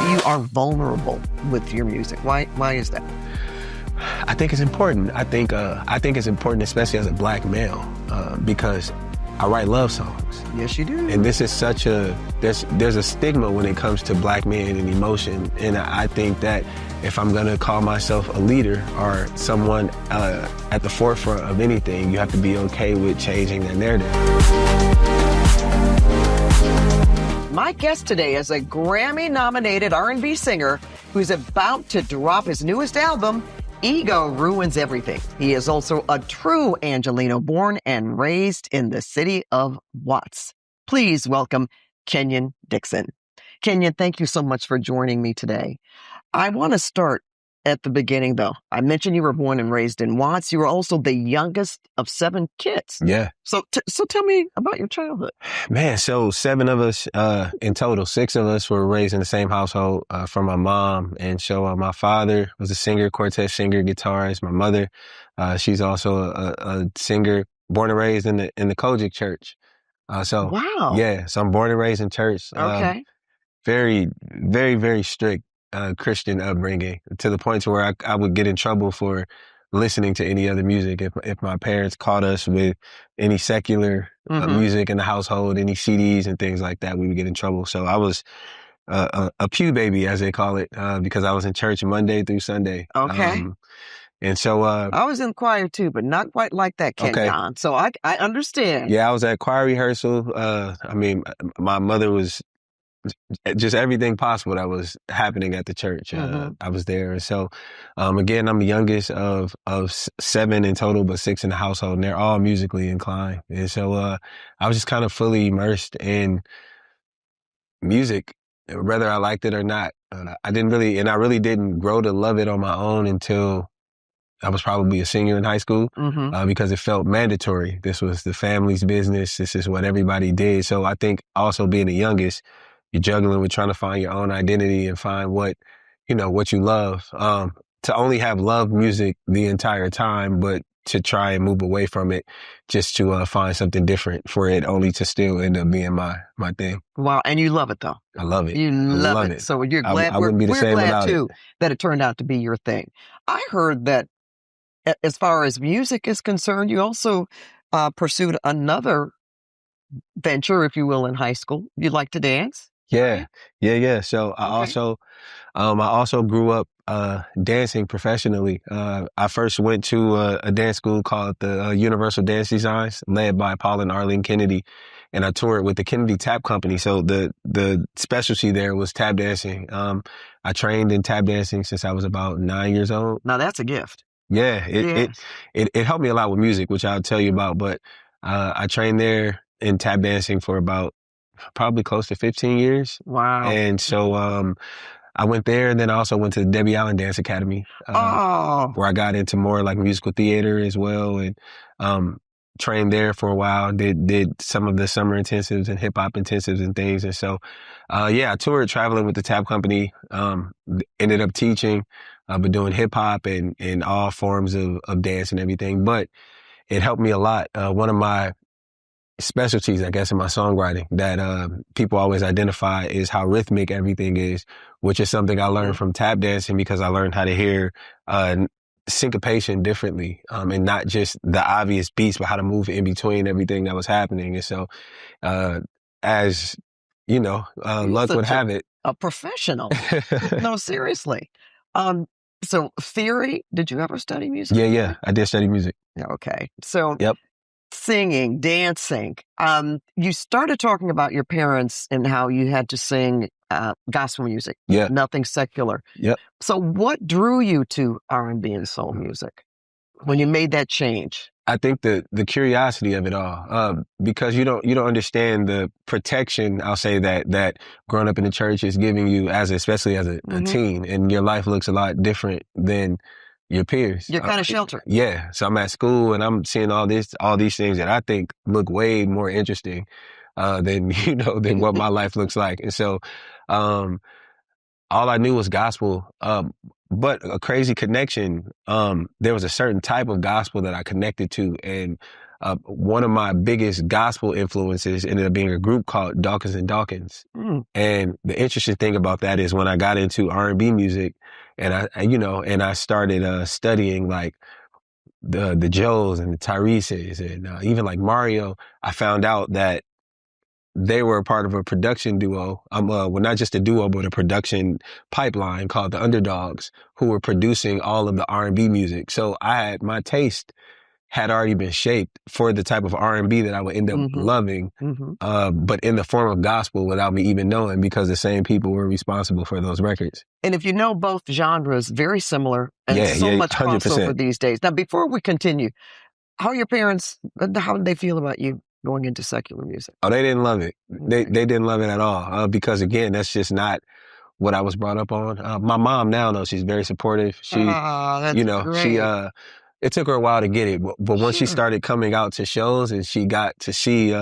you are vulnerable with your music. Why is that? I think it's important. I think it's important, especially as a black male, because I write love songs. Yes, you do. And this is there's a stigma when it comes to black men and emotion. And I think that if I'm gonna call myself a leader or someone at the forefront of anything, you have to be okay with changing that narrative. My guest today is a Grammy-nominated R&B singer who's about to drop his newest album, Ego Ruins Everything. He is also a true Angelino, born and raised in the city of Watts. Please welcome Kenyon Dixon. Kenyon, thank you so much for joining me today. I want to start at the beginning, though. I mentioned you were born and raised in Watts. You were also the youngest of 7 kids. Yeah. So tell me about your childhood. Man, so 7 of us in total. 6 of us were raised in the same household from my mom. And so my father was a singer, quartet singer, guitarist. My mother, she's also a singer, born and raised in the Kojic church. Wow. Yeah, so I'm born and raised in church. Okay. Very, very, very strict Christian upbringing, to the point to where I would get in trouble for listening to any other music. If my parents caught us with any secular music in the household, any CDs and things like that, we would get in trouble. So I was a pew baby, as they call it, because I was in church Monday through Sunday. Okay. And so I was in choir too, but not quite like that, Kenyon. Okay. So I understand. Yeah, I was at choir rehearsal. I mean, my mother was just everything possible that was happening at the church. I was there. And so, again, I'm the youngest of 7 in total, but 6 in the household, and they're all musically inclined. And so, I was just kind of fully immersed in music, whether I liked it or not. I really didn't grow to love it on my own until I was probably a senior in high school, because it felt mandatory. This was the family's business. This is what everybody did. So I think also being the youngest, you're juggling with trying to find your own identity and find what you love. To only have loved music the entire time, but to try and move away from it just to find something different for it only to still end up being my thing. Wow. And you love it, though. I love it. You love it. So you're glad. I wouldn't be the we're same glad, without too, it. that it turned out to be your thing. I heard that as far as music is concerned, you also pursued another venture, if you will, in high school. You like to dance? Yeah. So I also grew up dancing professionally. I first went to a dance school called the Universal Dance Designs, led by Paul and Arlene Kennedy, and I toured with the Kennedy Tap Company. So the specialty there was tap dancing. I trained in tap dancing since I was about 9 years old. Now that's a gift. Yeah, it helped me a lot with music, which I'll tell you about. But I trained there in tap dancing for about probably close to 15 years. Wow. And so I went there, and then I also went to the Debbie Allen Dance Academy, where I got into more like musical theater as well, and trained there for a while. Did some of the summer intensives and hip hop intensives and things. And so, I toured traveling with the Tap Company. Ended up teaching, but doing hip hop and all forms of dance and everything. But it helped me a lot. One of my specialties, I guess, in my songwriting that people always identify is how rhythmic everything is, which is something I learned from tap dancing, because I learned how to hear syncopation differently, and not just the obvious beats, but how to move in between everything that was happening. And so, as you know, luck would have it, a professional. No, seriously. So theory, did you ever study music? Yeah, I did study music. Okay. So Yep. Singing, dancing. You started talking about your parents and how you had to sing gospel music. Yeah. Nothing secular. Yep. So what drew you to R&B and soul music when you made that change? I think the curiosity of it all, because you don't understand the protection, I'll say, that growing up in the church is giving you, especially as a teen, and your life looks a lot different than your peers. You're kind of sheltered. Yeah. So I'm at school and I'm seeing all these things that I think look way more interesting than what my life looks like. And so all I knew was gospel. But a crazy connection. There was a certain type of gospel that I connected to, and one of my biggest gospel influences ended up being a group called Dawkins and Dawkins. And the interesting thing about that is when I got into R&B music and I started studying like the Joes and the Tyrese's and even like Mario, I found out that they were a part of a production duo. Well, not just a duo, but a production pipeline called the Underdogs, who were producing all of the R&B music. So my taste had already been shaped for the type of R&B that I would end up loving, but in the form of gospel without me even knowing, because the same people were responsible for those records. And if you know both genres, very similar and much 100%. crossover these days. Now, before we continue, how did they feel about you going into secular music? Oh, they didn't love it. They didn't love it at all, because again, that's just not what I was brought up on. My mom now, though, she's very supportive. That's great. It took her a while to get it, but once she started coming out to shows and she got to see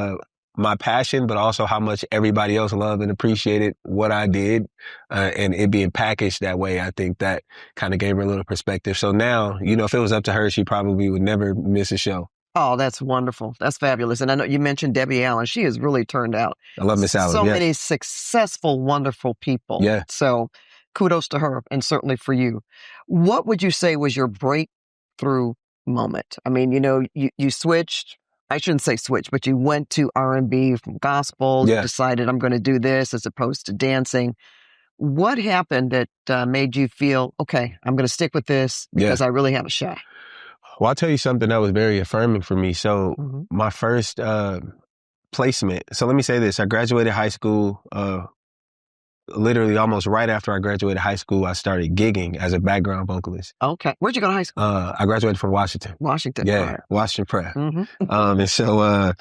my passion, but also how much everybody else loved and appreciated what I did, and it being packaged that way, I think that kind of gave her a little perspective. So now, if it was up to her, she probably would never miss a show. Oh, that's wonderful. That's fabulous. And I know you mentioned Debbie Allen. She has really turned out. I love Miss Allen. So many successful, wonderful people. Yeah. So kudos to her, and certainly for you. What would you say was your breakthrough moment? I mean, you switched. I shouldn't say switch, but you went to R&B from gospel. Yeah. You decided I'm going to do this as opposed to dancing. What happened that made you feel, okay, I'm going to stick with this because I really have a shot? Well, I'll tell you something that was very affirming for me. So my first placement, so let me say this. I graduated high school, literally almost right after I graduated high school, I started gigging as a background vocalist. Okay. Where'd you go to high school? I graduated from Washington. Washington. Yeah, right. Washington Prep. And so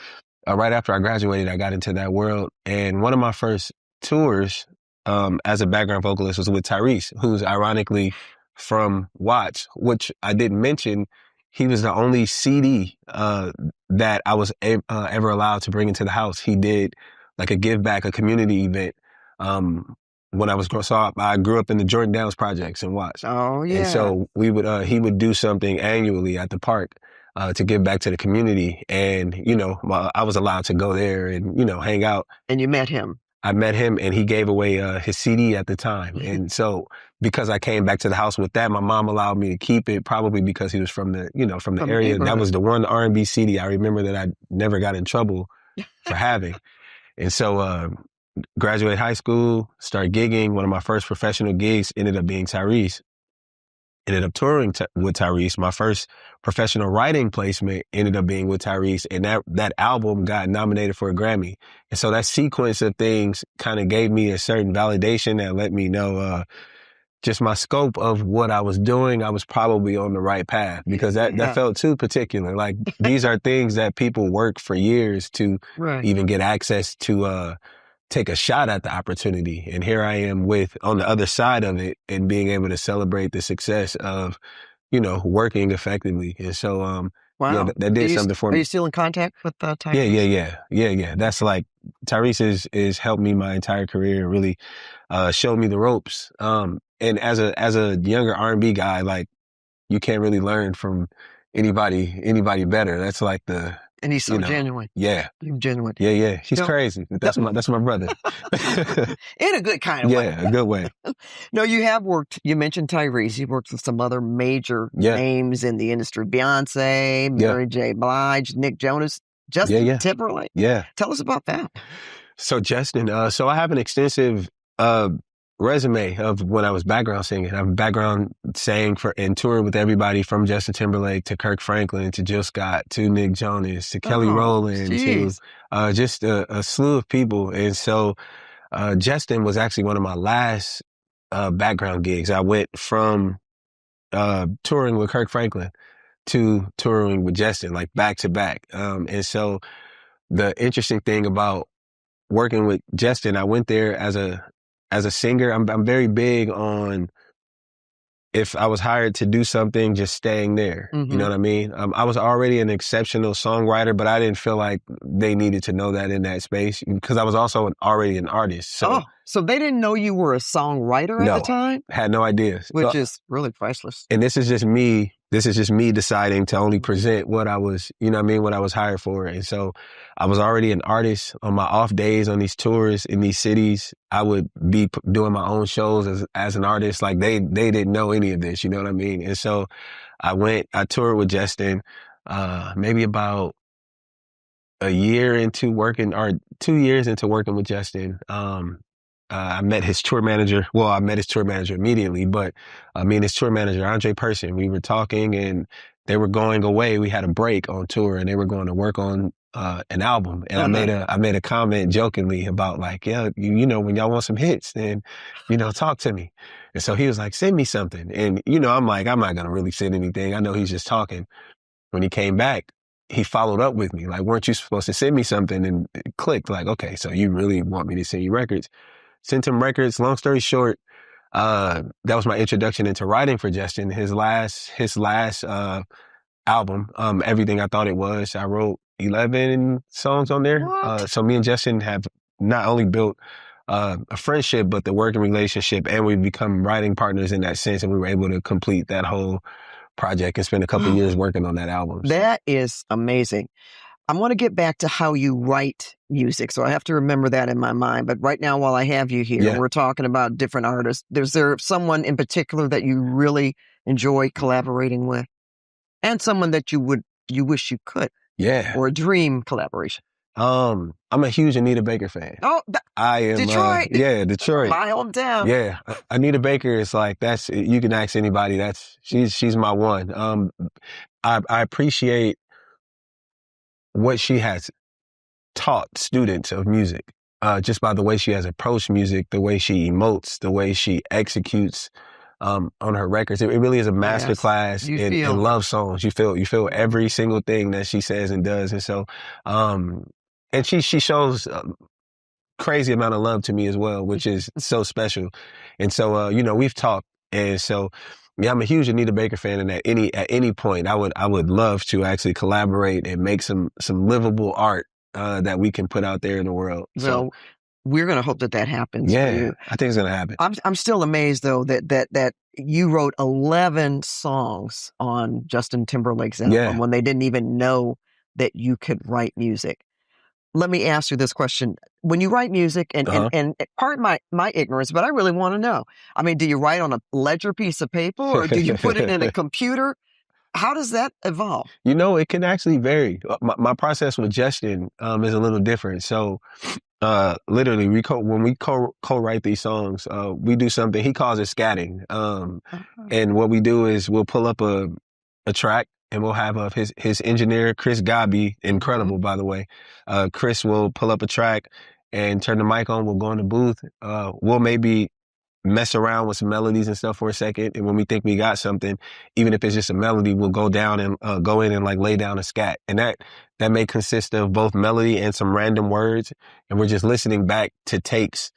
right after I graduated, I got into that world. And one of my first tours as a background vocalist was with Tyrese, who's ironically from Watts, which I didn't mention. He was the only CD that I was ever allowed to bring into the house. He did like a give back, a community event when I was growing up. I grew up in the Jordan Downs projects in Watts. Oh, yeah. And so he would do something annually at the park to give back to the community. And, I was allowed to go there and, hang out. And you met him. I met him and he gave away his CD at the time. And so because I came back to the house with that, my mom allowed me to keep it, probably because he was from the area. That was the one R&B CD I remember that I never got in trouble for having. And so graduated high school, started gigging. One of my first professional gigs ended up being Tyrese. Ended up touring with Tyrese. My first professional writing placement ended up being with Tyrese, and that album got nominated for a Grammy. And so that sequence of things kind of gave me a certain validation that let me know just my scope of what I was doing. I was probably on the right path, because that felt too particular. Like these are things that people work for years to even get access to take a shot at the opportunity. And here I am on the other side of it and being able to celebrate the success of, working effectively. And so, wow. that did something for me. Are you still in contact with Tyrese? Yeah. That's like, Tyrese is helped me my entire career, really showed me the ropes. And as a younger R&B guy, like you can't really learn from anybody better. That's like and he's so genuine. Yeah. He's genuine. Yeah. He's crazy. That's my brother. In a good kind of way. Yeah, a good way. No, you mentioned Tyrese. You've worked with some other major names in the industry. Beyonce, Mary J. Blige, Nick Jonas, Justin Timberlake. Yeah. Tell us about that. So Justin, so I have an extensive resume of when I was background singing. I've background sang and toured with everybody from Justin Timberlake to Kirk Franklin to Jill Scott to Nick Jonas to Kelly Rowland to just a slew of people. And so Justin was actually one of my last background gigs. I went from touring with Kirk Franklin to touring with Justin, like back to back. And so the interesting thing about working with Justin, I went there as a singer. I'm very big on, if I was hired to do something, just staying there. You know what I mean? I was already an exceptional songwriter, but I didn't feel like they needed to know that in that space, because I was also already an artist. So they didn't know you were a songwriter at the time? Had no idea. Which is really priceless. And this is just me this is just me deciding to only present what I was, you know what I mean, what I was hired for. And so I was already an artist on my off days on these tours in these cities. I would be doing my own shows as an artist. Like they didn't know any of this, you know what I mean? And so I toured with Justin, maybe about a year into working or 2 years into working with Justin. I met his tour manager. Well, I met his tour manager immediately, but me and his tour manager, Andre Person, we were talking and they were going away. We had a break on tour and they were going to work on an album. And I made a comment jokingly about like, yeah, you know, when y'all want some hits, then, you know, talk to me. And so he was like, send me something. And, you know, I'm like, I'm not going to really send anything. I know he's just talking. When he came back, he followed up with me. Like, weren't you supposed to send me something? And it clicked like, okay, so you really want me to send you records. Sent him records. Long story short, that was my introduction into writing for Justin. His last album, Everything I Thought It Was, I wrote 11 songs on there. So me and Justin have not only built a friendship, but the working relationship, and we've become writing partners in that sense. And we were able to complete that whole project and spend a couple of years working on that album. So. That is amazing. I want to get back to how you write music, so I have to remember that in my mind. But right now, while I have you here, we're talking about different artists. Is there someone in particular that you really enjoy collaborating with, and someone that you wish you could? Yeah, or a dream collaboration. I'm a huge Anita Baker fan. Oh, I am. Detroit. Detroit. My hometown. Yeah, Anita Baker is like, you can ask anybody. She's my one. I appreciate what she has taught students of music, just by the way she has approached music, the way she emotes, the way she executes on her records. It really is a masterclass in love songs. You feel every single thing that she says and does. And so, and she shows crazy amount of love to me as well, which is so special. And so, you know, we've talked. And so, yeah, I'm a huge Anita Baker fan, and at any point, I would love to actually collaborate and make some livable art that we can put out there in the world. Well, we're going to hope that happens. Yeah, I think it's going to happen. I'm still amazed though that you wrote 11 songs on Justin Timberlake's album when they didn't even know that you could write music. Let me ask you this question. When you write music, and pardon my ignorance, but I really want to know. I mean, do you write on a ledger piece of paper or do you put it in a computer? How does that evolve? You know, it can actually vary. My process with Justin is a little different. So literally, when we co-write these songs, we do something, he calls it scatting. And what we do is we'll pull up a track, and we'll have his engineer, Chris Gabi, incredible, by the way. Chris will pull up a track and turn the mic on. We'll go in the booth. We'll maybe mess around with some melodies and stuff for a second. And when we think we got something, even if it's just a melody, we'll go down and go in and like lay down a scat. And that may consist of both melody and some random words. And we're just listening back to takes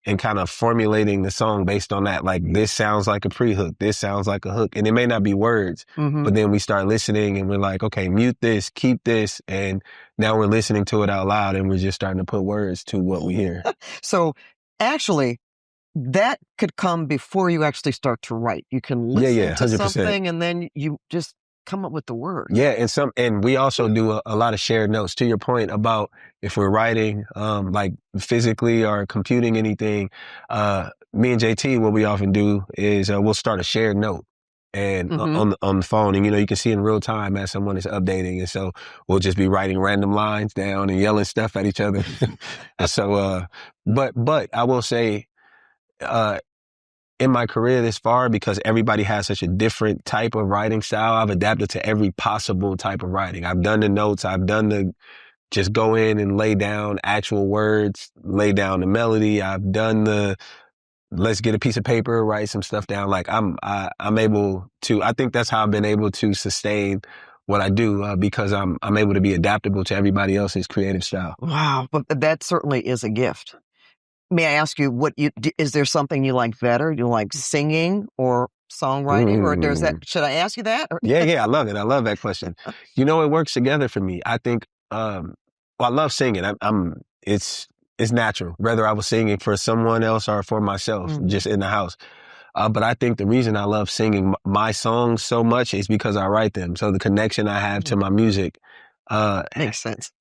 and kind of formulating the song based on that. Like, this sounds like a pre-hook. This sounds like a hook. And it may not be words, but then we start listening and we're like, okay, mute this, keep this. And now we're listening to it out loud and we're just starting to put words to what we hear. So actually, that could come before you actually start to write. You can listen to something and then you just come up with the word. Yeah, and we also do a lot of shared notes. To your point about if we're writing, like physically or computing anything, me and JT, what we often do is we'll start a shared note and on the phone, and you know, you can see in real time as someone is updating, and so we'll just be writing random lines down and yelling stuff at each other. And so, but I will say, in my career this far, because everybody has such a different type of writing style, I've adapted to every possible type of writing. I've done the notes. I've done the just go in and lay down actual words, lay down the melody. I've done the let's get a piece of paper, write some stuff down. Like I'm able to. I think that's how I've been able to sustain what I do because I'm able to be adaptable to everybody else's creative style. Wow, but that certainly is a gift. May I ask you, is there something you like better? You like singing or songwriting, or should I ask you that? Yeah, I love it. I love that question. You know, it works together for me. I think, I love singing. It's natural, whether I was singing for someone else or for myself, just in the house. But I think the reason I love singing my songs so much is because I write them. So the connection I have to my music, Makes sense.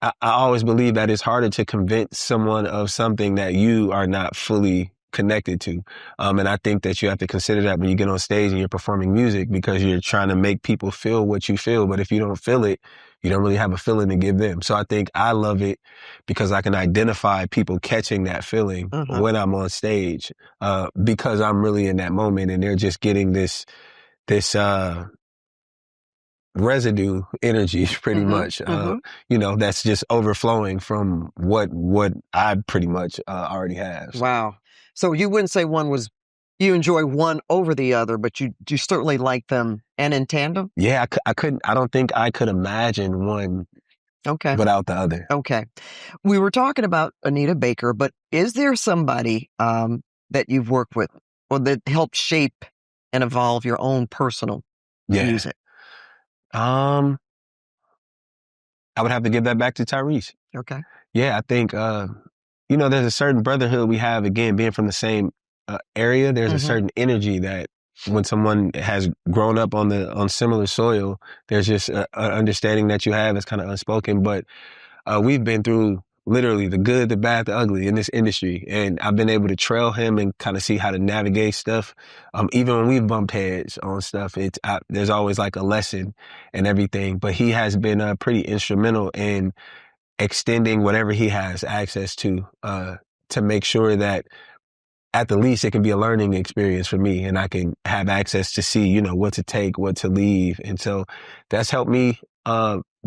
I always believe that it's harder to convince someone of something that you are not fully connected to. And I think that you have to consider that when you get on stage and you're performing music, because you're trying to make people feel what you feel. But if you don't feel it, you don't really have a feeling to give them. So I think I love it because I can identify people catching that feeling when I'm on stage, because I'm really in that moment and they're just getting this residue energy pretty much, that's just overflowing from what I pretty much already have. Wow. So you wouldn't say you enjoy one over the other, but you certainly like them and in tandem? Yeah, I don't think I could imagine one without the other. Okay. We were talking about Anita Baker, but is there somebody that you've worked with or that helped shape and evolve your own personal music? I would have to give that back to Tyrese. Okay. Yeah, I think, there's a certain brotherhood we have, again, being from the same area. There's a certain energy that when someone has grown up on similar soil, there's just an understanding that you have that's kind of unspoken. But we've been through literally the good, the bad, the ugly in this industry. And I've been able to trail him and kind of see how to navigate stuff. Even when we've bumped heads on stuff, there's always like a lesson and everything. But he has been pretty instrumental in extending whatever he has access to make sure that at the least it can be a learning experience for me and I can have access to see, what to take, what to leave. And so that's helped me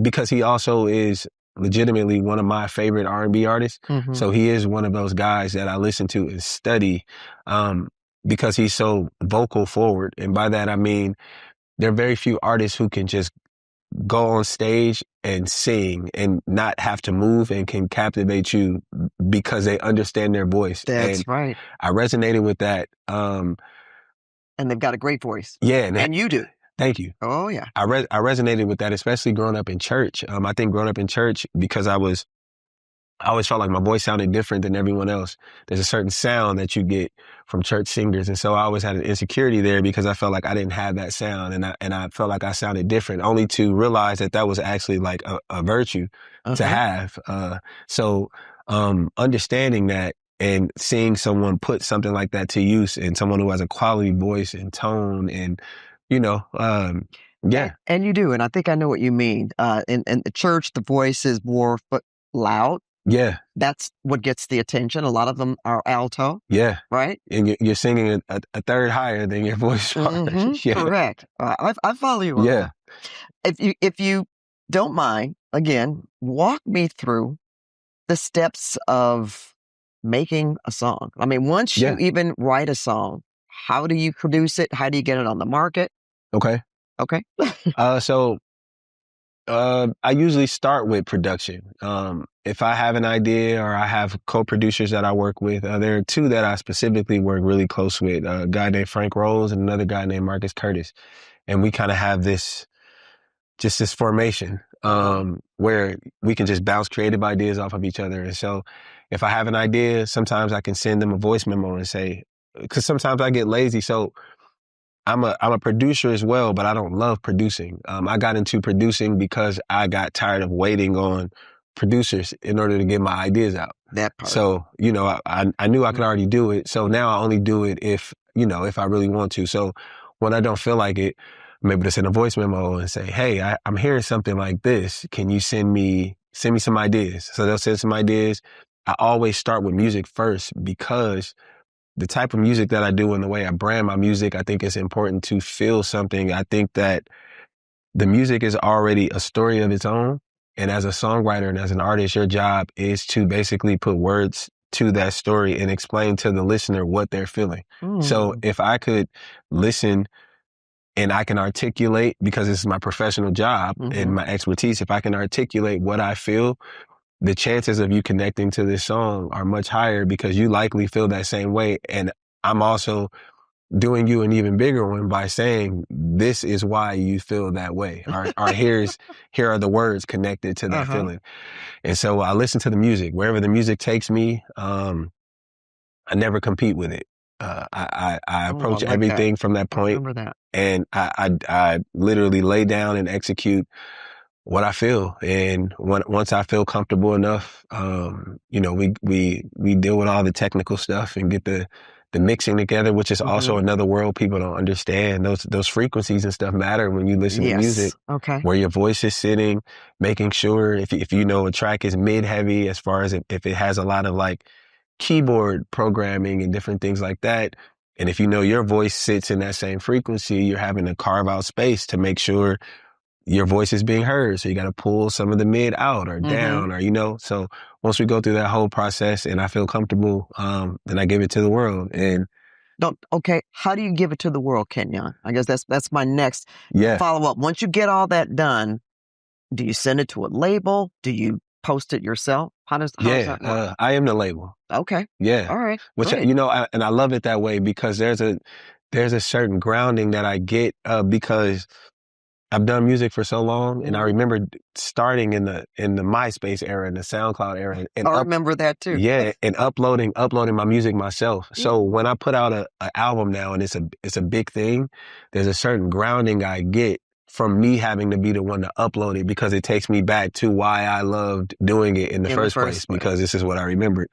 because he also is legitimately one of my favorite R&B artists. So he is one of those guys that I listen to and study because he's so vocal forward. And by that, I mean, there are very few artists who can just go on stage and sing and not have to move and can captivate you because they understand their voice. That's right. I resonated with that. And they've got a great voice. Yeah. And you do. Thank you. Oh, yeah. I resonated with that, especially growing up in church. I think growing up in church, because I always felt like my voice sounded different than everyone else. There's a certain sound that you get from church singers. And so I always had an insecurity there because I felt like I didn't have that sound and I felt like I sounded different, only to realize that was actually like a virtue to have. So understanding that and seeing someone put something like that to use and someone who has a quality voice and tone and, yeah. And you do. And I think I know what you mean. In the church, the voice is more loud. Yeah. That's what gets the attention. A lot of them are alto. Yeah. Right? And you're singing a third higher than your voice. Yeah. Correct. I follow you on that. If you don't mind, again, walk me through the steps of making a song. I mean, once you even write a song, how do you produce it? How do you get it on the market? Okay. So I usually start with production. If I have an idea or I have co-producers that I work with, there are two that I specifically work really close with, a guy named Frank Rose and another guy named Marcus Curtis. And we kind of have this formation where we can just bounce creative ideas off of each other. And so if I have an idea, sometimes I can send them a voice memo and say, because sometimes I get lazy. So I'm a producer as well, but I don't love producing. I got into producing because I got tired of waiting on producers in order to get my ideas out. That part. So, I knew I could already do it. So now I only do it if I really want to. So when I don't feel like it, I'm able to send a voice memo and say, hey, I'm hearing something like this. Can you send me some ideas? So they'll send some ideas. I always start with music first because the type of music that I do and the way I brand my music, I think it's important to feel something. I think that the music is already a story of its own. And as a songwriter and as an artist, your job is to basically put words to that story and explain to the listener what they're feeling. So if I could listen and I can articulate, because this is my professional job and my expertise, if I can articulate what I feel, the chances of you connecting to this song are much higher because you likely feel that same way. And I'm also doing you an even bigger one by saying, this is why you feel that way. Or here are the words connected to that feeling. And so I listen to the music. Wherever the music takes me, I never compete with it. I Oh, I approach like that. everything from that I point, remember that. and I literally lay down and execute what I feel. And once I feel comfortable enough, we deal with all the technical stuff and get the mixing together, which is also another world people don't understand. Those frequencies and stuff matter when you listen to music, Yes. Okay. where your voice is sitting, making sure if you know a track is mid heavy, as far as if it has a lot of like keyboard programming and different things like that. And if you know your voice sits in that same frequency, you're having to carve out space to make sure your voice is being heard. So you got to pull some of the mid out or down, or, so once we go through that whole process and I feel comfortable, then I give it to the world. And Don't, okay. How do you give it to the world, Kenyon? I guess that's my next yeah, follow up. Once you get all that done, do you send it to a label? Do you post it yourself? How does that work? I am the label. Okay. Yeah. All right. Which, Great. and I love it that way because there's a certain grounding that I get, because I've done music for so long, and I remember starting in the MySpace era and the SoundCloud era, and I remember that too. and uploading my music myself. So when I put out a album now, and it's a big thing, there's a certain grounding I get from me having to be the one to upload it, because it takes me back to why I loved doing it in the first place, because this is what I remembered.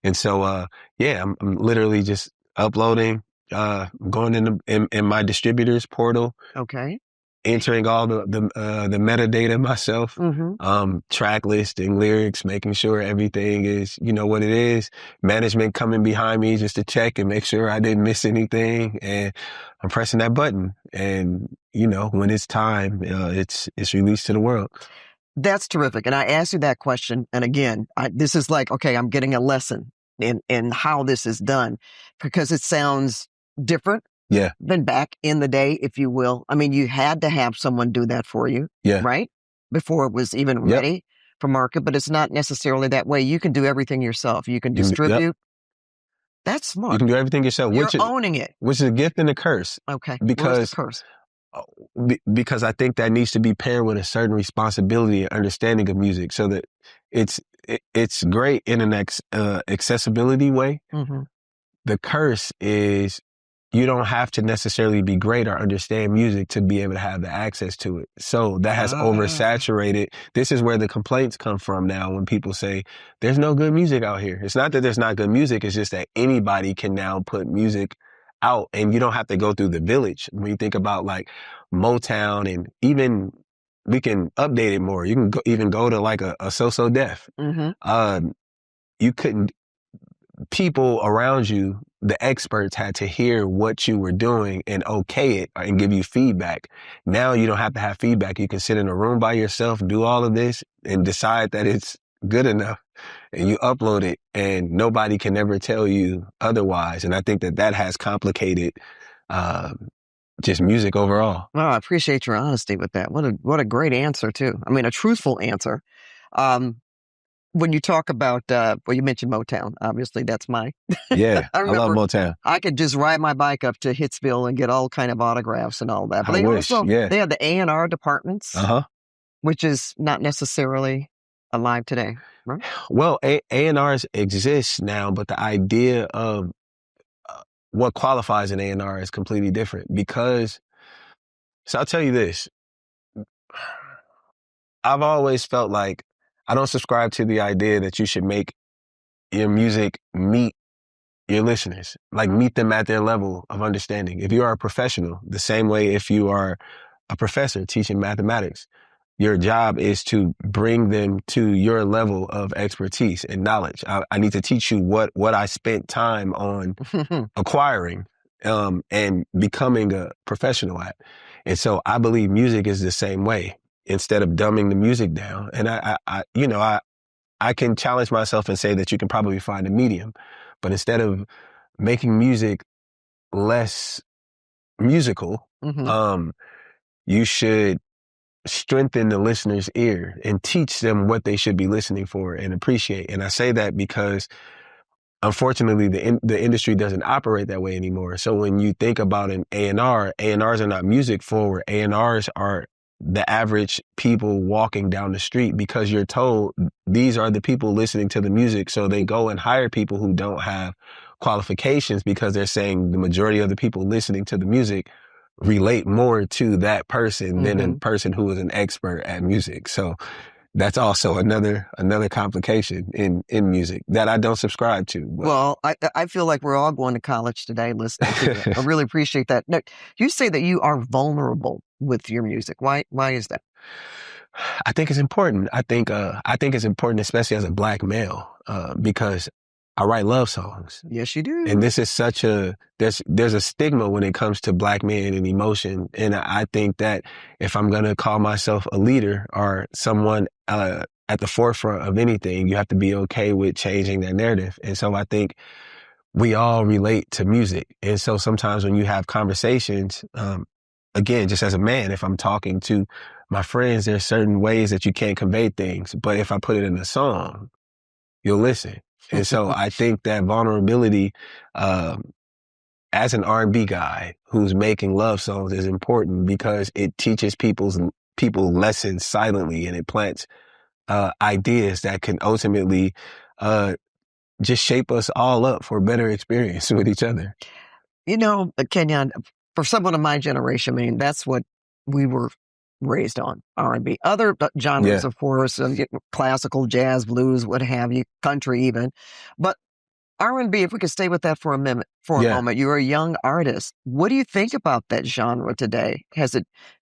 And so I'm literally just uploading, going in my distributor's portal. Okay. Entering all the metadata myself, track listing, lyrics, making sure everything is, what it is. Management coming behind me just to check and make sure I didn't miss anything. And I'm pressing that button. And, when it's time, it's released to the world. That's terrific. And I asked you that question. And again, this is like, okay, I'm getting a lesson in how this is done, because it sounds different. Yeah. Than back in the day, if you will. I mean, you had to have someone do that for you. Yeah. Right? Before it was even ready for market, but it's not necessarily that way. You can do everything yourself. You can distribute. Yep. That's smart. You can do everything yourself. You're owning it. Which is a gift and a curse. Okay. Because where's the curse? Because I think that needs to be paired with a certain responsibility and understanding of music, so that it's great in an accessibility way. The curse is you don't have to necessarily be great or understand music to be able to have the access to it. So that has oversaturated. This is where the complaints come from now when people say there's no good music out here. It's not that there's not good music. It's just that anybody can now put music out, and you don't have to go through the village. When you think about like Motown, and even we can update it more. You can even go to like a So Def. You couldn't, people around you, the experts had to hear what you were doing and okay it and give you feedback. Now you don't have to have feedback. You can sit in a room by yourself, do all of this, and decide that it's good enough, and you upload it, and nobody can ever tell you otherwise. And I think that has complicated just music overall. Well, I appreciate your honesty with that. What a great answer too. I mean, a truthful answer. When you talk about, you mentioned Motown. Obviously, that's my. Yeah, I love Motown. I could just ride my bike up to Hitsville and get all kind of autographs and all that. But they have the A&R departments, which is not necessarily alive today, right? Well, A&Rs exist now, but the idea of what qualifies an A&R is completely different. Because, so I'll tell you this, I've always felt like I don't subscribe to the idea that you should make your music meet your listeners, like meet them at their level of understanding. If you are a professional, the same way if you are a professor teaching mathematics, your job is to bring them to your level of expertise and knowledge. I need to teach you what I spent time on acquiring and becoming a professional at. And so I believe music is the same way. Instead of dumbing the music down, and I can challenge myself and say that you can probably find a medium, but instead of making music less musical, you should strengthen the listener's ear and teach them what they should be listening for and appreciate. And I say that because unfortunately the industry doesn't operate that way anymore. So when you think about an A&R, A&Rs are not music forward. A&Rs are the average people walking down the street, because you're told these are the people listening to the music. So they go and hire people who don't have qualifications because they're saying the majority of the people listening to the music relate more to that person than a person who is an expert at music. So that's also another complication in music that I don't subscribe to. But. Well, I feel like we're all going to college today listening to you. I really appreciate that. Now, you say that you are vulnerable with your music. Why is that? I think it's important. I think it's important, especially as a Black male, because I write love songs. Yes, you do. And this is such there's a stigma when it comes to Black men and emotion. And I think that if I'm going to call myself a leader or someone, at the forefront of anything, you have to be okay with changing that narrative. And so I think we all relate to music. And so sometimes when you have conversations, again, just as a man, if I'm talking to my friends, there's certain ways that you can't convey things. But if I put it in a song, you'll listen. And so I think that vulnerability, as an R&B guy who's making love songs is important because it teaches people lessons silently, and it plants ideas that can ultimately just shape us all up for a better experience with each other. You know, Kenyon, for someone of my generation, I mean, that's what we were raised on, R&B. Other genres, of course, classical, jazz, blues, what have you, country even. But R&B, if we could stay with that for a moment, you're a young artist. What do you think about that genre today?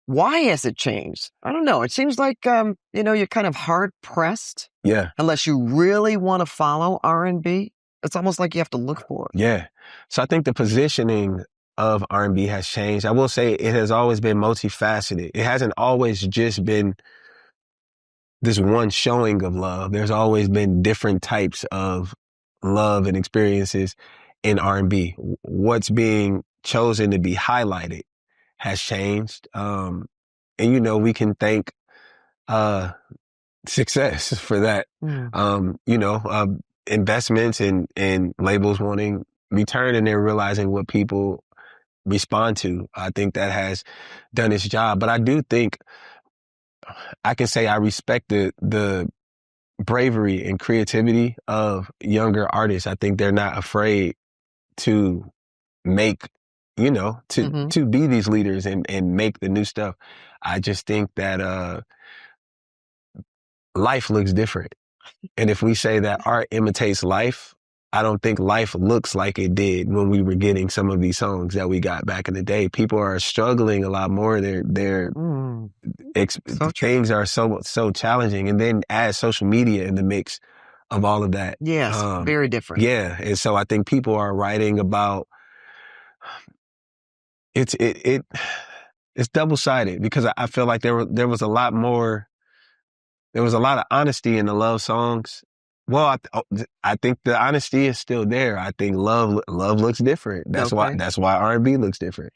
Why has it changed? I don't know. It seems like, you're kind of hard pressed. Yeah. Unless you really want to follow R&B. It's almost like you have to look for it. Yeah. So I think the positioning of R&B has changed. I will say it has always been multifaceted. It hasn't always just been this one showing of love. There's always been different types of love and experiences in R&B. What's being chosen to be highlighted has changed. And, we can thank success for that. Investments and labels wanting return, and they're realizing what people respond to. I think that has done its job. But I do think I can say I respect the bravery and creativity of younger artists. I think they're not afraid to make, to be these leaders and make the new stuff. I just think that life looks different. And if we say that art imitates life, I don't think life looks like it did when we were getting some of these songs that we got back in the day. People are struggling a lot more. Things are so challenging. And then add social media in the mix of all of that. Yes, very different. Yeah. And so I think people are writing about it's double-sided because I feel like there was a lot more. There was a lot of honesty in the love songs. Well, I think the honesty is still there. I think love looks different. That's why R&B looks different.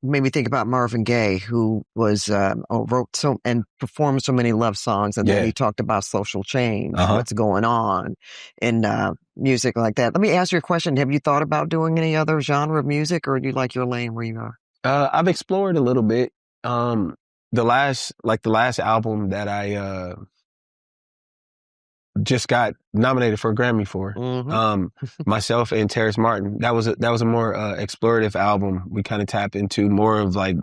Made me think about Marvin Gaye, who was wrote and performed so many love songs, and then he talked about social change, what's going on in music like that. Let me ask you a question: have you thought about doing any other genre of music, or do you like your lane where you are? I've explored a little bit. The last album that I just got nominated for a Grammy for, myself and Terrace Martin. That was a more explorative album. We kind of tapped into more of like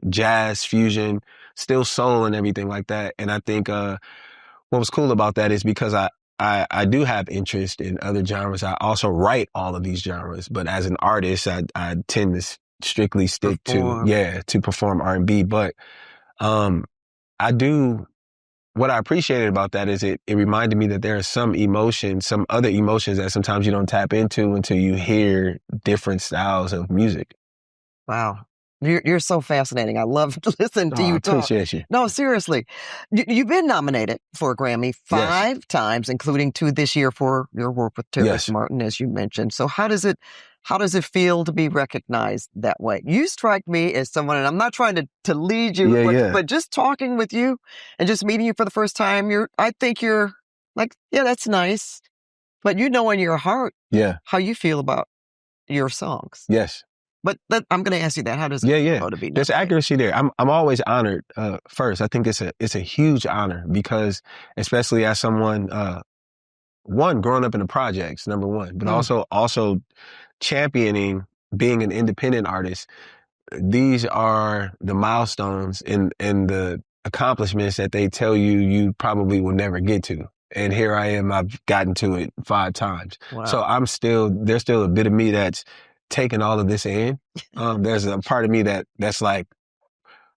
jazz fusion, still soul and everything like that. And I think what was cool about that is because I do have interest in other genres. I also write all of these genres, but as an artist, I tend to strictly stick to perform R&B. But what I appreciated about that is it reminded me that there are some other emotions that sometimes you don't tap into until you hear different styles of music. Wow. You're so fascinating. I love to listen to you talk. I appreciate you. No, seriously. You've been nominated for a Grammy 5 times, including 2 this year for your work with Terrace Martin, as you mentioned. So how does it feel to be recognized that way? You strike me as someone, and I'm not trying to lead you, but just talking with you and just meeting you for the first time, I think you're like, yeah, that's nice. But in your heart how you feel about your songs. Yes. But I'm going to ask you that. How does it feel to be nominated? There's accuracy there. I'm always honored. First, I think it's a huge honor because, especially as someone one, growing up in the projects, number one, but Mm. also championing being an independent artist. These are the milestones and the accomplishments that they tell you you probably will never get to. And here I am, I've gotten to it 5 times. So Wow. there's still a bit of me that's taking all of this in. There's a part of me that's like,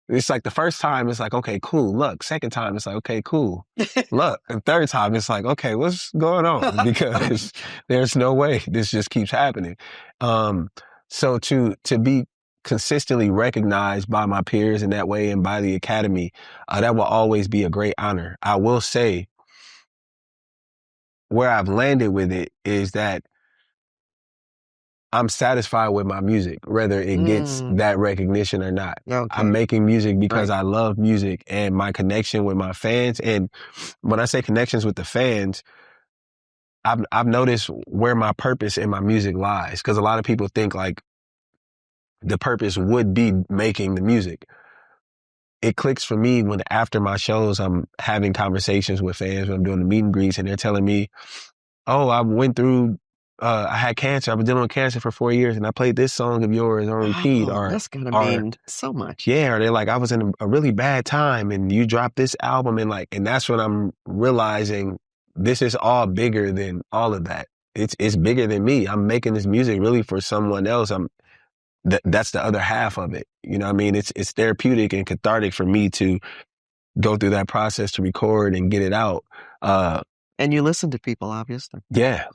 it's like the first time it's like, okay, cool, look. Second time it's like, okay, cool, look. And third time it's like, okay, what's going on? Because there's no way this just keeps happening. So to be consistently recognized by my peers in that way and by the Academy, that will always be a great honor. I will say where I've landed with it is that I'm satisfied with my music, whether it gets that recognition or not. Okay. I'm making music because Right. I love music and my connection with my fans. And when I say connections with the fans, I've noticed where my purpose in my music lies. Because a lot of people think like the purpose would be making the music. It clicks for me when after my shows, I'm having conversations with fans, when I'm doing the meet and greets, and they're telling me, oh, I went through, I had cancer. I've been dealing with cancer for 4 years, and I played this song of yours on repeat. Oh, that's gonna Or mean so much. yeah, or they're like, I was in a really bad time, and you dropped this album, and that's when I'm realizing this is all bigger than all of that. It's bigger than me. I'm making this music really for someone else. That's the other half of it. You know what I mean? It's therapeutic and cathartic for me to go through that process to record and get it out. And you listen to people, obviously. Yeah.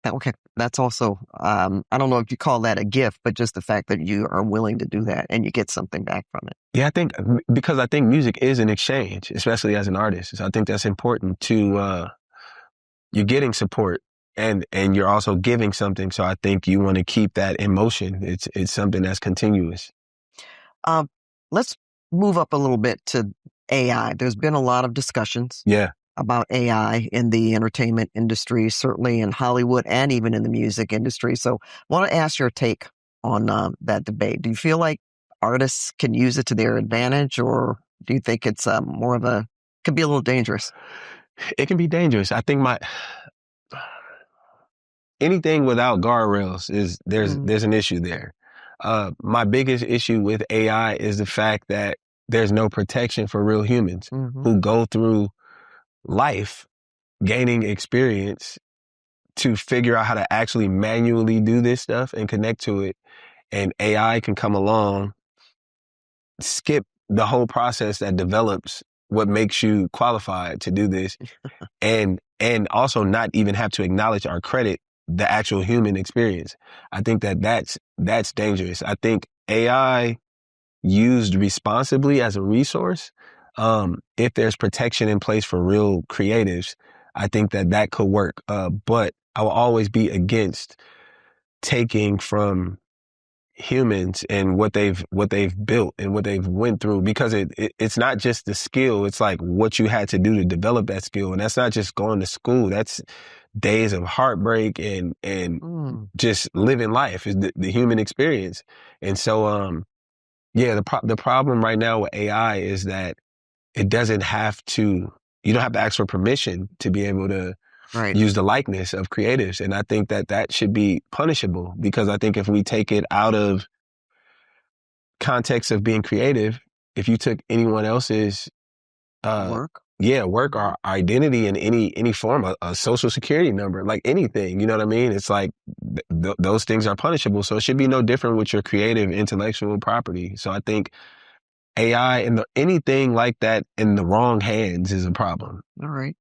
Okay. That's also, I don't know if you call that a gift, but just the fact that you are willing to do that and you get something back from it. Yeah, because I think music is an exchange, especially as an artist. So I think that's important to, you're getting support and you're also giving something. So I think you want to keep that in motion. It's something that's continuous. Let's move up a little bit to AI. There's been a lot of discussions Yeah. about AI in the entertainment industry, certainly in Hollywood and even in the music industry. So I want to ask your take on that debate. Do you feel like artists can use it to their advantage, or do you think it's more of could be a little dangerous? It can be dangerous. I think anything without guardrails there's an issue there. My biggest issue with AI is the fact that there's no protection for real humans who go through life gaining experience to figure out how to actually manually do this stuff and connect to it. And AI can come along, skip the whole process that develops what makes you qualified to do this, and also not even have to acknowledge or credit the actual human experience. I think that's dangerous. I think AI used responsibly as a resource, if there's protection in place for real creatives, I think that could work. But I will always be against taking from humans and what they've built and what they've went through, because it's not just the skill. It's like what you had to do to develop that skill. And that's not just going to school. That's days of heartbreak and just living life is the human experience. And so, yeah, the problem right now with AI is that it doesn't have to, you don't have to ask for permission to be able to use the likeness of creatives. And I think that should be punishable, because I think if we take it out of context of being creative, if you took anyone else's work or identity in any form, a social security number, like anything, you know what I mean? It's like those things are punishable. So it should be no different with your creative intellectual property. So I think AI and anything like that in the wrong hands is a problem. All right.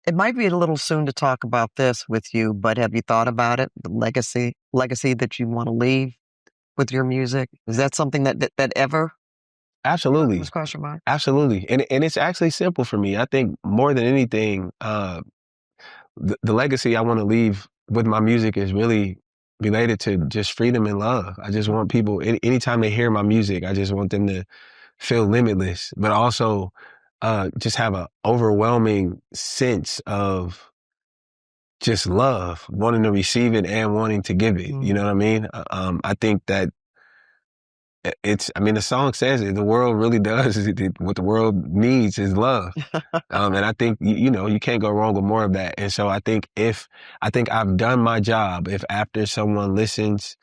It might be a little soon to talk about this with you, but have you thought about it? The legacy that you want to leave with your music? Is that something that ever Absolutely was crossed your mind? Absolutely. And it's actually simple for me. I think more than anything, the legacy I want to leave with my music is really related to just freedom and love. I just want people, anytime they hear my music, I just want them to feel limitless, but also just have an overwhelming sense of just love, wanting to receive it and wanting to give it. You know what I mean? I think that I mean, the song says it. The world really does. What the world needs is love. And I think, you can't go wrong with more of that. And so I think I've done my job, if after someone listens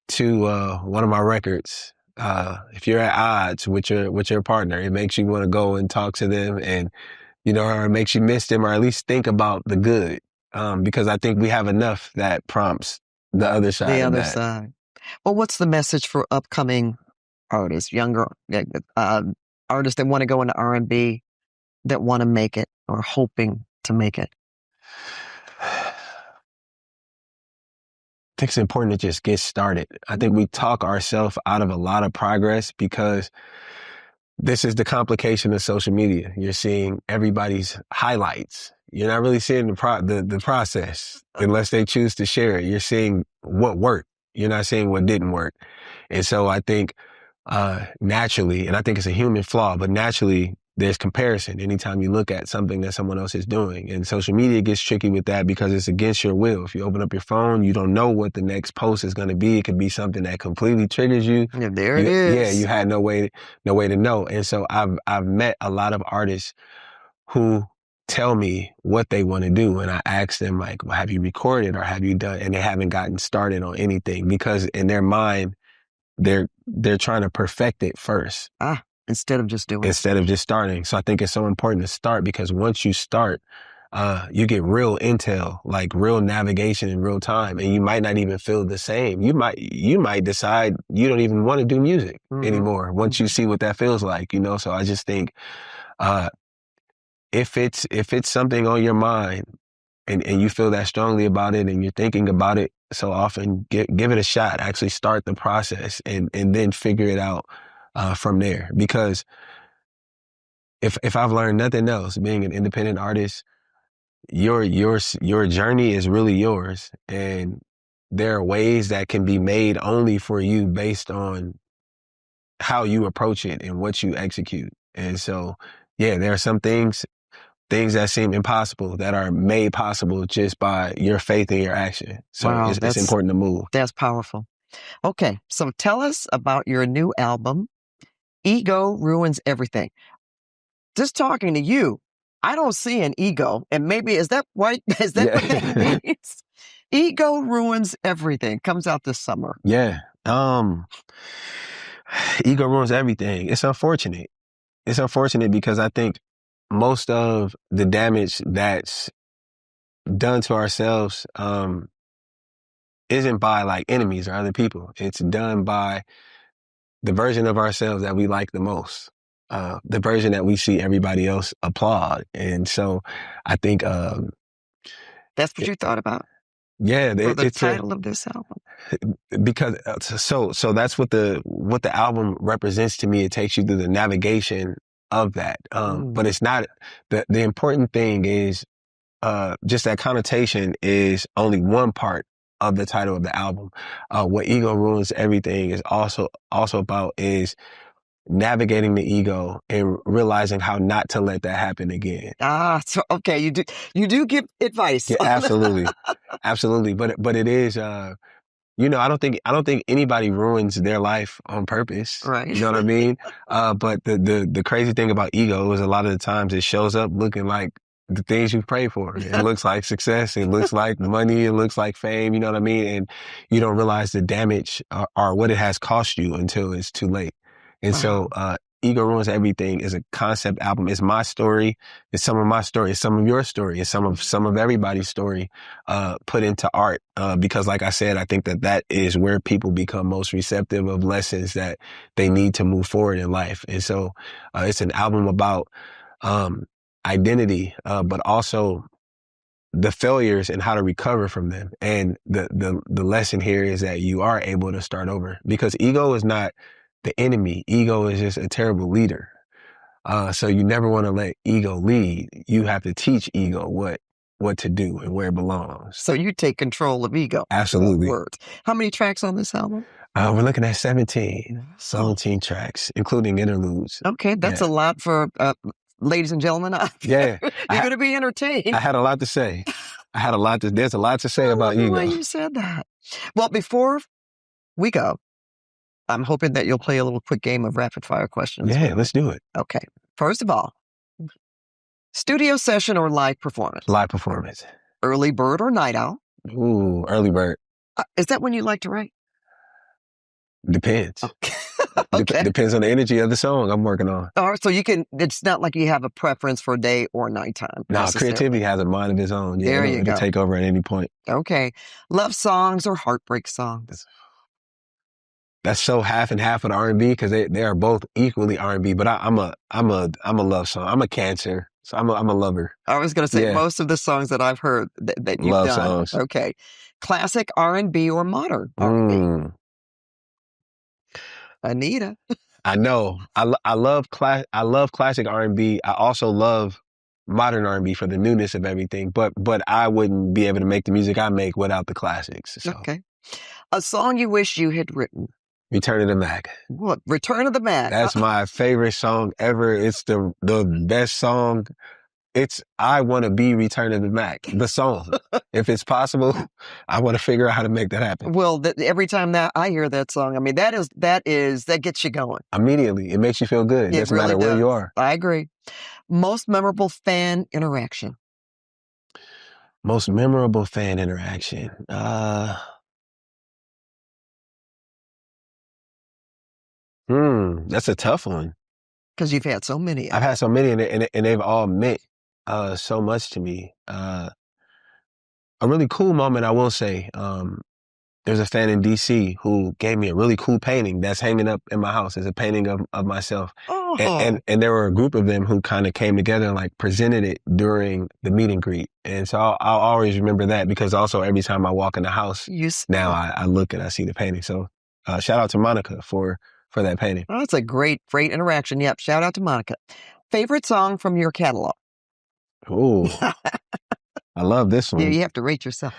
to one of my records, if you're at odds with your partner, it makes you want to go and talk to them, and or it makes you miss them, or at least think about the good, because I think we have enough that prompts the other side The of other that. side. Well, what's the message for upcoming artists, younger artists that want to go into R&B, that want to make it or hoping to make it? I think it's important to just get started. I think we talk ourselves out of a lot of progress because this is the complication of social media. You're seeing everybody's highlights. You're not really seeing the process unless they choose to share it. You're seeing what worked. You're not seeing what didn't work. And so I think naturally, and I think it's a human flaw, but naturally there's comparison anytime you look at something that someone else is doing. And social media gets tricky with that because it's against your will. If you open up your phone, you don't know what the next post is going to be. It could be something that completely triggers you. Yeah, there it is. Yeah, you had no way to know. And so I've met a lot of artists who tell me what they want to do. And I ask them, like, well, have you recorded or have you done? And they haven't gotten started on anything because in their mind, they're trying to perfect it first. Instead of just doing it. Instead of just starting. So I think it's so important to start, because once you start, you get real intel, like real navigation in real time, and you might not even feel the same. You might decide you don't even want to do music anymore once you see what that feels like, So I just think, if it's something on your mind and you feel that strongly about it and you're thinking about it so often, give it a shot. Actually start the process and then figure it out from there. Because if I've learned nothing else, being an independent artist, your journey is really yours, and there are ways that can be made only for you based on how you approach it and what you execute. And so, yeah, there are some things that seem impossible that are made possible just by your faith and your action. So Wow, it's important to move. That's powerful. Okay, so tell us about your new album, Ego Ruins Everything. Just talking to you, I don't see an ego, and maybe is that what that means? Ego Ruins Everything comes out this summer. Yeah. Ego ruins everything. It's unfortunate. It's unfortunate because I think most of the damage that's done to ourselves isn't by like enemies or other people. It's done by the version of ourselves that we like the most, the version that we see everybody else applaud. And so I think that's what you thought about. Yeah, for the title of this album. Because so that's what the album represents to me. It takes you through the navigation of that. But it's not the important thing is just that connotation is only one part of the title of the album. What Ego Ruins Everything is also about is navigating the ego and realizing how not to let that happen again. So okay, you do give advice. Yeah, absolutely. Absolutely. But it is I don't think anybody ruins their life on purpose. Right. You know what I mean? But the crazy thing about ego is a lot of the times it shows up looking like the things you pray for. It looks like success. It looks like money. It looks like fame. You know what I mean? And you don't realize the damage or what it has cost you until it's too late. And so, Ego Ruins Everything is a concept album. It's my story. It's some of my story. It's some of your story. It's some of everybody's story, put into art. Because like I said, I think that is where people become most receptive of lessons that they need to move forward in life. And so, it's an album about, identity, but also the failures and how to recover from them. And the lesson here is that you are able to start over, because ego is not the enemy. Ego is just a terrible leader. So you never want to let ego lead. You have to teach ego what to do and where it belongs. So you take control of ego. Absolutely. Words. How many tracks on this album? We're looking at 17 tracks, including interludes. Okay, that's a lot for ladies and gentlemen. Yeah. You're going to be entertained. I had a lot to say. There's a lot to say about ego. Why you said that. Well, before we go, I'm hoping that you'll play a little quick game of rapid fire questions. Yeah, let's do it. Okay. First of all, studio session or live performance? Live performance. Early bird or night owl? Ooh, early bird. Is that when you like to write? Depends. Okay. Okay. Depends on the energy of the song I'm working on. All right, so it's not like you have a preference for day or nighttime. No, creativity has a mind of its own. Yeah, There you it go. can take over at any point. Okay. Love songs or heartbreak songs? That's so half and half of the R&B because they are both equally R&B. But I'm a love song. I'm a Cancer, so I'm a lover. I was going to say Yeah. most of the songs that I've heard that you've Love done. songs. Okay. Classic R&B or modern R&B? Anita. I know. I love classic R&B. I also love modern R&B for the newness of everything. But I wouldn't be able to make the music I make without the classics. So. Okay. A song you wish you had written? Return of the Mac. What? Return of the Mac. That's my favorite song ever. It's the best song. I want to be Return of the Mac, the song. If it's possible, I want to figure out how to make that happen. Well, every time that I hear that song, I mean, that gets you going. Immediately. It makes you feel good. It doesn't matter where you are. I agree. Most memorable fan interaction? Most memorable fan interaction? That's a tough one. Because you've had so many. I've had so many, and they've all meant so much to me. A really cool moment, I will say. There's a fan in D.C. who gave me a really cool painting that's hanging up in my house. It's a painting of myself. Oh. And there were a group of them who kind of came together and like presented it during the meet and greet. And so I'll always remember that because also every time I walk in the house, now I look and I see the painting. So shout out to Monica for that painting. Oh, that's a great interaction. Yep. Shout out to Monica. Favorite song from your catalog? Ooh, I love this one. Yeah, you have to rate yourself.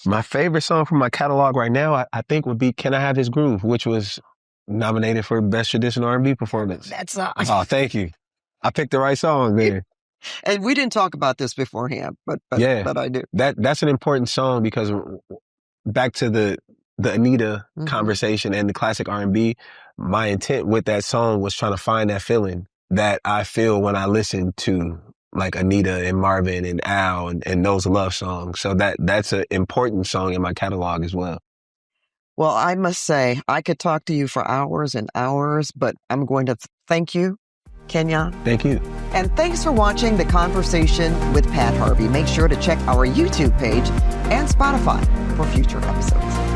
My favorite song from my catalog right now, I think would be Can I Have This Groove, which was nominated for Best Traditional R&B Performance. That's Oh, thank you. I picked the right song there. And we didn't talk about this beforehand, but I do. That's an important song because back to the Anita conversation and the classic R&B, my intent with that song was trying to find that feeling that I feel when I listen to like Anita and Marvin and Al and those love songs. So that's an important song in my catalog as well. Well, I must say, I could talk to you for hours and hours, but I'm going to thank you, Kenyon. Thank you. And thanks for watching The Conversation with Pat Harvey. Make sure to check our YouTube page and Spotify for future episodes.